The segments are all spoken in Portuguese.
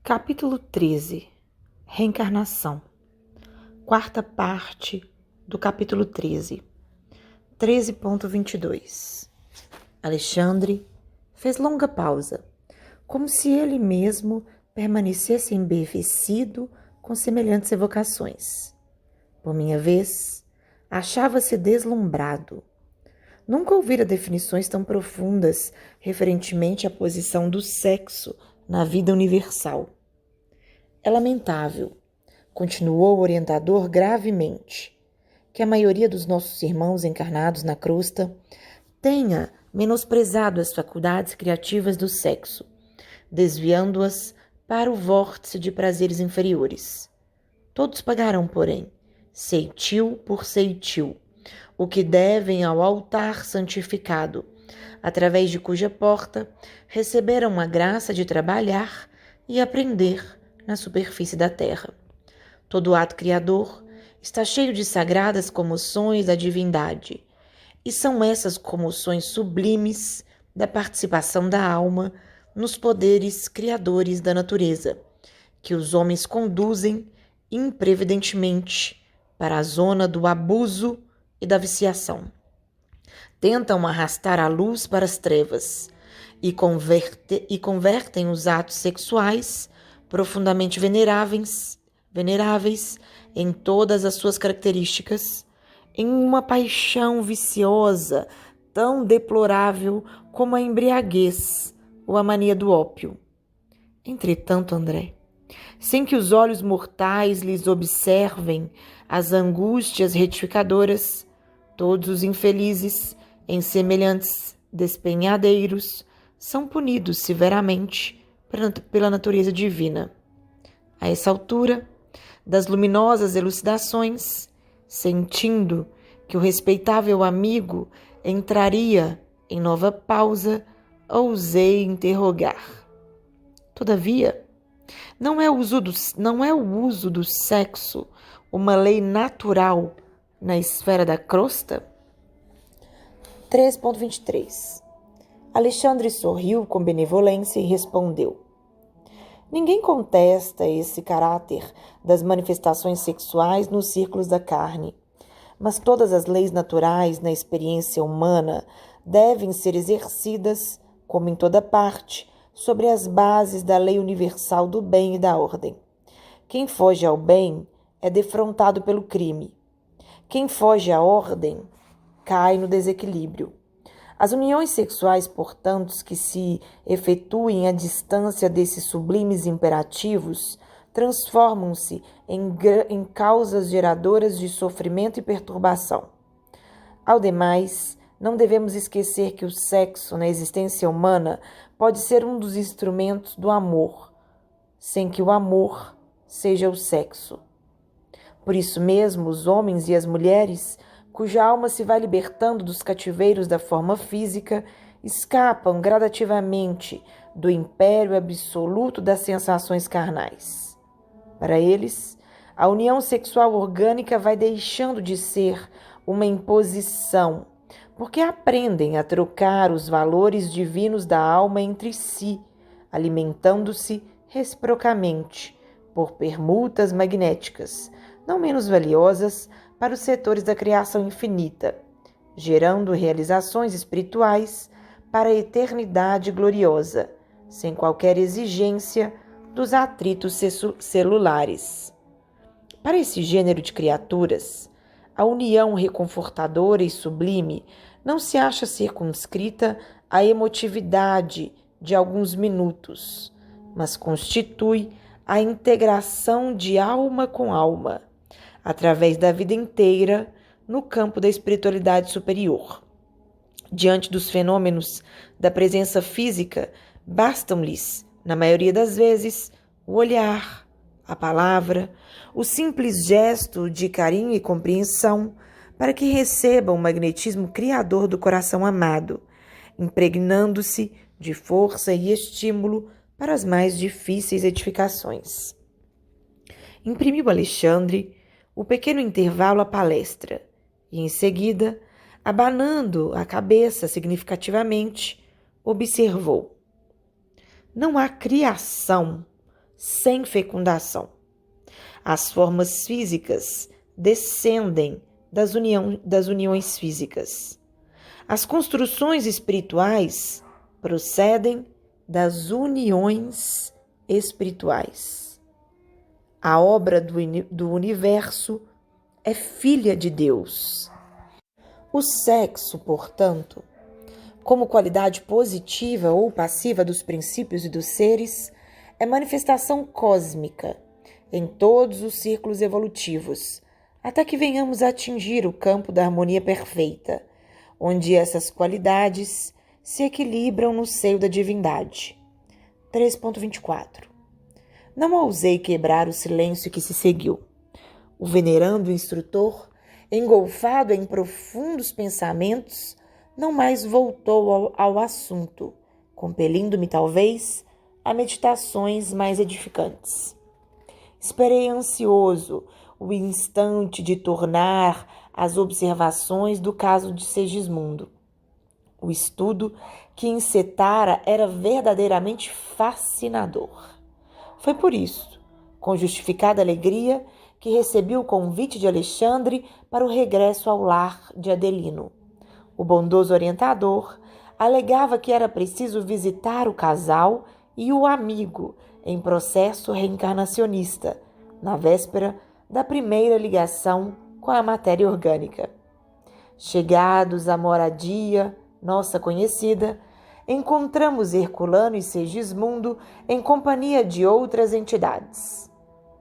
Capítulo 13. Reencarnação. Quarta parte do capítulo 13. 13.22. Alexandre fez longa pausa, como se ele mesmo permanecesse embevecido com semelhantes evocações. Por minha vez, achava-se deslumbrado. Nunca ouvira definições tão profundas referentemente à posição do sexo na vida universal. É lamentável, continuou o orientador gravemente, que a maioria dos nossos irmãos encarnados na crosta tenha menosprezado as faculdades criativas do sexo, desviando-as para o vórtice de prazeres inferiores. Todos pagarão, porém, ceitil por ceitil, o que devem ao altar santificado, através de cuja porta receberam a graça de trabalhar e aprender na superfície da terra. Todo ato criador está cheio de sagradas comoções da divindade, e são essas comoções sublimes da participação da alma nos poderes criadores da natureza, que os homens conduzem imprevidentemente para a zona do abuso e da viciação. Tentam arrastar a luz para as trevas e convertem os atos sexuais profundamente veneráveis em todas as suas características, em uma paixão viciosa tão deplorável como a embriaguez ou a mania do ópio. Entretanto, André, sem que os olhos mortais lhes observem as angústias retificadoras, todos os infelizes, em semelhantes despenhadeiros, são punidos severamente pela natureza divina. A essa altura das luminosas elucidações, sentindo que o respeitável amigo entraria em nova pausa, ousei interrogar. Todavia, não é o uso do sexo uma lei natural na esfera da crosta? 3.23. Alexandre sorriu com benevolência e respondeu: ninguém contesta esse caráter das manifestações sexuais nos círculos da carne, mas todas as leis naturais na experiência humana devem ser exercidas, como em toda parte, sobre as bases da lei universal do bem e da ordem. Quem foge ao bem é defrontado pelo crime. Quem foge à ordem cai no desequilíbrio. As uniões sexuais, portanto, que se efetuem à distância desses sublimes imperativos, transformam-se em causas geradoras de sofrimento e perturbação. Ao demais, não devemos esquecer que o sexo na existência humana pode ser um dos instrumentos do amor, sem que o amor seja o sexo. Por isso mesmo, os homens e as mulheres, cuja alma se vai libertando dos cativeiros da forma física, escapam gradativamente do império absoluto das sensações carnais. Para eles, a união sexual orgânica vai deixando de ser uma imposição, porque aprendem a trocar os valores divinos da alma entre si, alimentando-se reciprocamente por permutas magnéticas, não menos valiosas para os setores da criação infinita, gerando realizações espirituais para a eternidade gloriosa, sem qualquer exigência dos atritos celulares. Para esse gênero de criaturas, a união reconfortadora e sublime não se acha circunscrita à emotividade de alguns minutos, mas constitui a integração de alma com alma, através da vida inteira no campo da espiritualidade superior. Diante dos fenômenos da presença física, bastam-lhes, na maioria das vezes, o olhar, a palavra, o simples gesto de carinho e compreensão para que recebam o magnetismo criador do coração amado, impregnando-se de força e estímulo para as mais difíceis edificações. Imprimiu Alexandre o pequeno intervalo à palestra e, em seguida, abanando a cabeça significativamente, observou: não há criação sem fecundação. As formas físicas descendem das uniões físicas. As construções espirituais procedem das uniões espirituais. A obra do universo é filha de Deus. O sexo, portanto, como qualidade positiva ou passiva dos princípios e dos seres, é manifestação cósmica em todos os círculos evolutivos, até que venhamos a atingir o campo da harmonia perfeita, onde essas qualidades se equilibram no seio da divindade. 3.24. Não ousei quebrar o silêncio que se seguiu. O venerando instrutor, engolfado em profundos pensamentos, não mais voltou ao assunto, compelindo-me, talvez, a meditações mais edificantes. Esperei ansioso o instante de tornar as observações do caso de Segismundo. O estudo que encetara era verdadeiramente fascinador. Foi por isso, com justificada alegria, que recebi o convite de Alexandre para o regresso ao lar de Adelino. O bondoso orientador alegava que era preciso visitar o casal e o amigo em processo reencarnacionista, na véspera da primeira ligação com a matéria orgânica. Chegados à moradia, nossa conhecida, encontramos Herculano e Segismundo em companhia de outras entidades.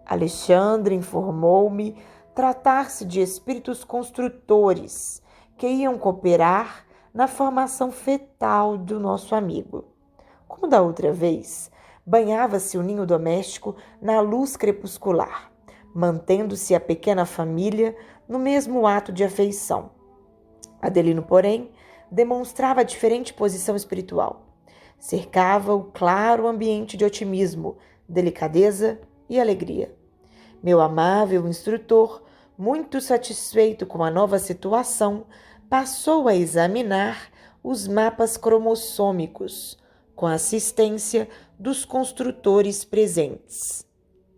Alexandre informou-me tratar-se de espíritos construtores que iam cooperar na formação fetal do nosso amigo. Como da outra vez, banhava-se o ninho doméstico na luz crepuscular, mantendo-se a pequena família no mesmo ato de afeição. Adelino, porém, demonstrava diferente posição espiritual. Cercava o claro ambiente de otimismo, delicadeza e alegria. Meu amável instrutor, muito satisfeito com a nova situação, passou a examinar os mapas cromossômicos, com a assistência dos construtores presentes.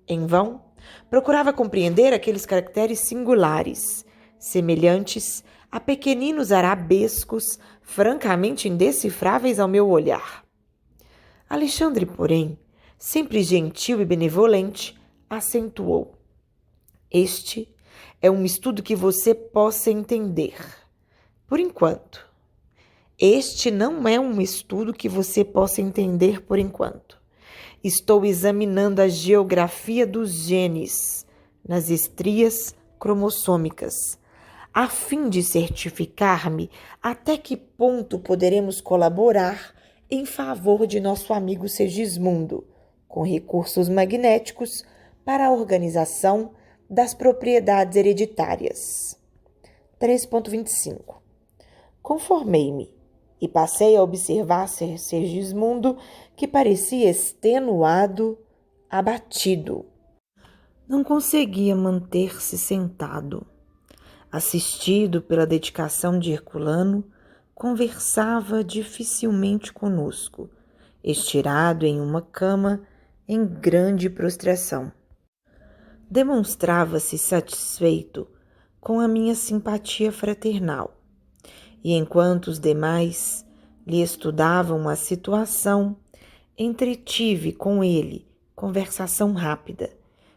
Em vão, procurava compreender aqueles caracteres singulares, semelhantes a pequeninos arabescos francamente indecifráveis ao meu olhar. Alexandre, porém, sempre gentil e benevolente, acentuou: este é um estudo que você possa entender. Por enquanto. Este não é um estudo que você possa entender por enquanto. Estou examinando a geografia dos genes nas estrias cromossômicas, a fim de certificar-me até que ponto poderemos colaborar em favor de nosso amigo Segismundo, com recursos magnéticos para a organização das propriedades hereditárias. 3.25. Conformei-me e passei a observar Segismundo, que parecia extenuado, abatido. Não conseguia manter-se sentado. Assistido pela dedicação de Herculano, conversava dificilmente conosco, estirado em uma cama em grande prostração. Demonstrava-se satisfeito com a minha simpatia fraternal, e enquanto os demais lhe estudavam a situação, entretive com ele conversação rápida,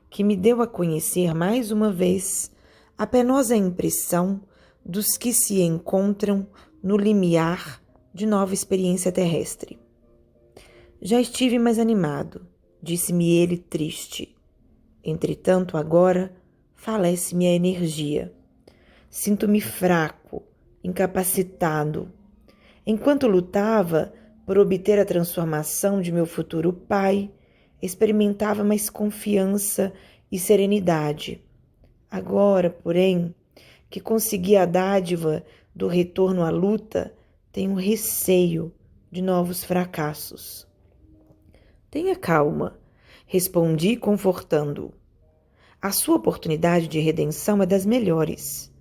que me deu a conhecer mais uma vez a penosa impressão dos que se encontram no limiar de nova experiência terrestre. Já estive mais animado, disse-me ele triste. Entretanto, agora falece-me a energia. Sinto-me fraco, incapacitado. Enquanto lutava por obter a transformação de meu futuro pai, experimentava mais confiança e serenidade. Agora, porém, que consegui a dádiva do retorno à luta, tenho receio de novos fracassos. Tenha calma, respondi confortando-o. A sua oportunidade de redenção é das melhores.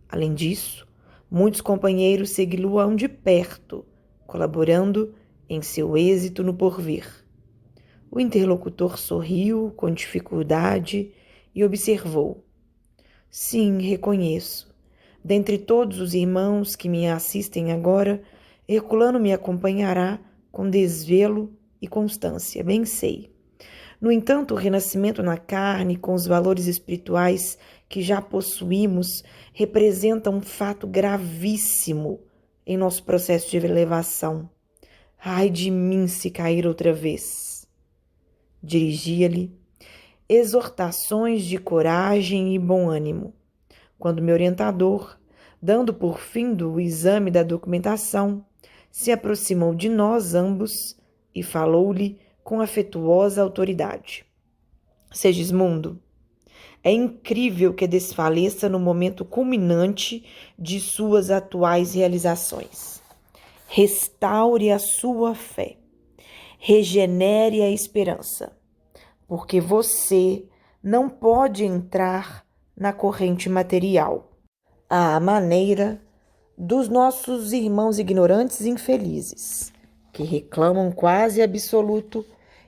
Além disso, muitos companheiros segui-lo-ão de perto, colaborando em seu êxito no porvir. O interlocutor sorriu com dificuldade e observou. Sim, reconheço. Dentre todos os irmãos que me assistem agora, Herculano me acompanhará com desvelo e constância, bem sei. No entanto, o renascimento na carne, com os valores espirituais que já possuímos, representa um fato gravíssimo em nosso processo de elevação. Ai de mim se cair outra vez. Dirigia-lhe exortações de coragem e bom ânimo, quando meu orientador, dando por fim do exame da documentação, se aproximou de nós ambos e falou-lhe com afetuosa autoridade. Segismundo, é incrível que desfaleça no momento culminante de suas atuais realizações. Restaure a sua fé. Regenere a esperança, porque você não pode entrar na corrente material, à maneira dos nossos irmãos ignorantes e infelizes, que reclamam quase absoluto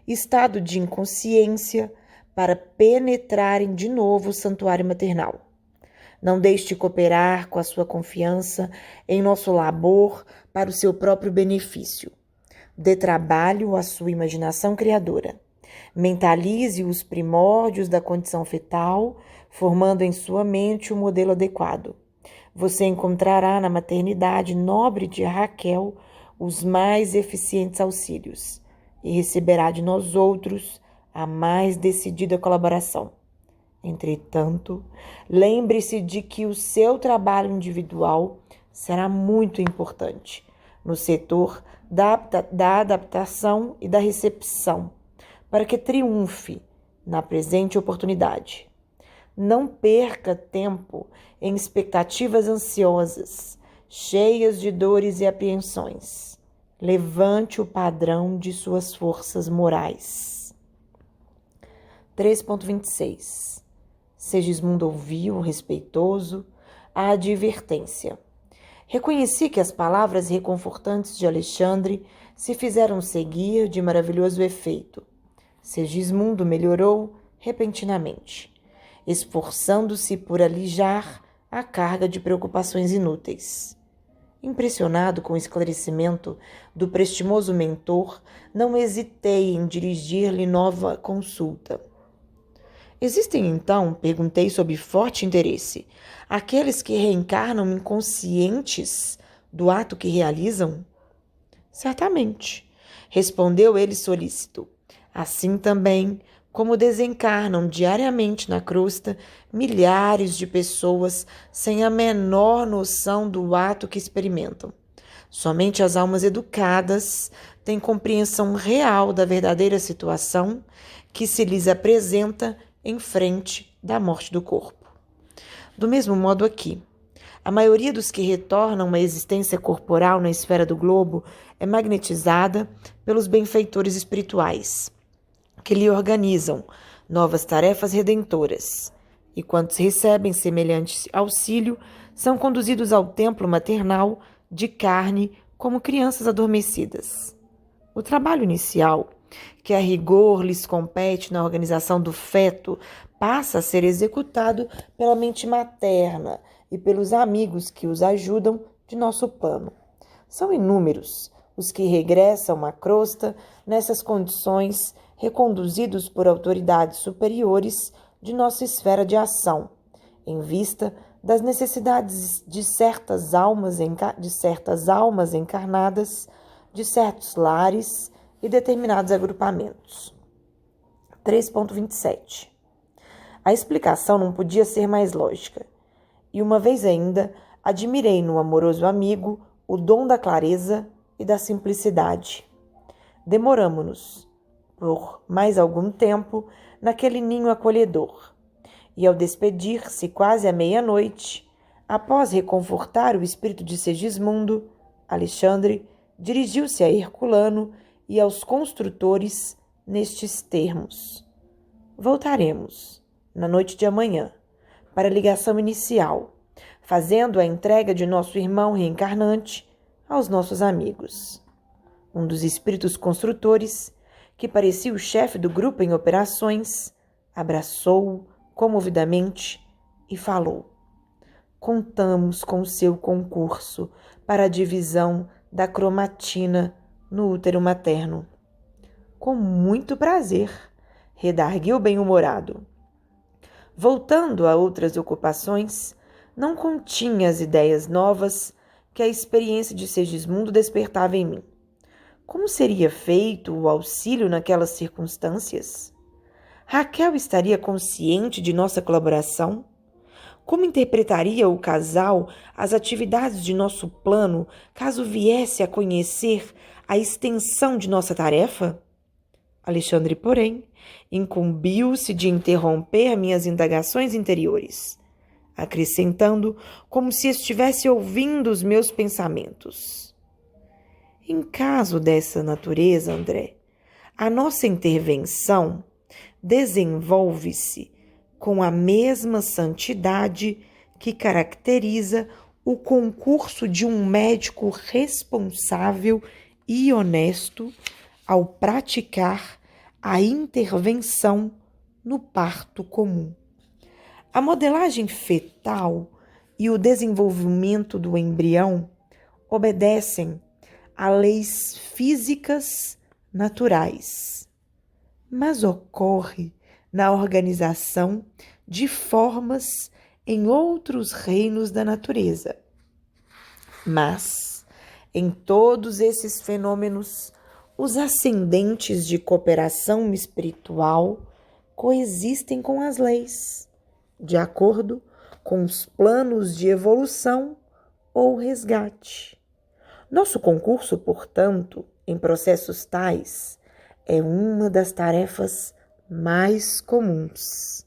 estado de inconsciência para penetrarem de novo o santuário maternal. Não deixe de cooperar com a sua confiança em nosso labor para o seu próprio benefício. Dê trabalho à sua imaginação criadora. Mentalize os primórdios da condição fetal, formando em sua mente um modelo adequado. Você encontrará na maternidade nobre de Raquel os mais eficientes auxílios e receberá de nós outros a mais decidida colaboração. Entretanto, lembre-se de que o seu trabalho individual será muito importante no setor da adaptação e da recepção, para que triunfe na presente oportunidade. Não perca tempo em expectativas ansiosas, cheias de dores e apreensões. Levante o padrão de suas forças morais. 3.26. Segismundo ouviu, respeitoso, a advertência. Reconheci que as palavras reconfortantes de Alexandre se fizeram seguir de maravilhoso efeito. Segismundo melhorou repentinamente, esforçando-se por alijar a carga de preocupações inúteis. Impressionado com o esclarecimento do prestimoso mentor, não hesitei em dirigir-lhe nova consulta. Existem, então, perguntei sob forte interesse, aqueles que reencarnam inconscientes do ato que realizam? Certamente, respondeu ele solícito. Assim também, como desencarnam diariamente na crosta milhares de pessoas sem a menor noção do ato que experimentam. Somente as almas educadas têm compreensão real da verdadeira situação que se lhes apresenta em frente da morte do corpo. Do mesmo modo aqui, a maioria dos que retornam uma existência corporal na esfera do globo é magnetizada pelos benfeitores espirituais, que lhe organizam novas tarefas redentoras, e quantos recebem semelhante auxílio são conduzidos ao templo maternal de carne como crianças adormecidas. O trabalho inicial, que a rigor lhes compete na organização do feto, passa a ser executado pela mente materna e pelos amigos que os ajudam de nosso plano. São inúmeros os que regressam à crosta nessas condições, reconduzidos por autoridades superiores de nossa esfera de ação, em vista das necessidades de certas almas encarnadas, de certos lares e determinados agrupamentos. 3.27. A explicação não podia ser mais lógica, e uma vez ainda admirei no amoroso amigo o dom da clareza e da simplicidade. Demoramo-nos por mais algum tempo naquele ninho acolhedor, e ao despedir-se quase à meia-noite, após reconfortar o espírito de Segismundo, Alexandre dirigiu-se a Herculano e aos construtores nestes termos: voltaremos, na noite de amanhã, para a ligação inicial, fazendo a entrega de nosso irmão reencarnante aos nossos amigos. Um dos espíritos construtores, que parecia o chefe do grupo em operações, abraçou-o comovidamente e falou: contamos com seu concurso para a divisão da cromatina no útero materno. Com muito prazer, redarguiu bem-humorado. Voltando a outras ocupações, não continha as ideias novas que a experiência de Segismundo despertava em mim. Como seria feito o auxílio naquelas circunstâncias? Raquel estaria consciente de nossa colaboração? Como interpretaria o casal as atividades de nosso plano caso viesse a conhecer a extensão de nossa tarefa? Alexandre, porém, incumbiu-se de interromper minhas indagações interiores, acrescentando como se estivesse ouvindo os meus pensamentos. Em caso dessa natureza, André, a nossa intervenção desenvolve-se com a mesma santidade que caracteriza o concurso de um médico responsável e honesto ao praticar a intervenção no parto comum. A modelagem fetal e o desenvolvimento do embrião obedecem a leis físicas naturais, mas ocorre na organização de formas em outros reinos da natureza. Mas, em todos esses fenômenos, os ascendentes de cooperação espiritual coexistem com as leis, de acordo com os planos de evolução ou resgate. Nosso concurso, portanto, em processos tais, é uma das tarefas mais comuns.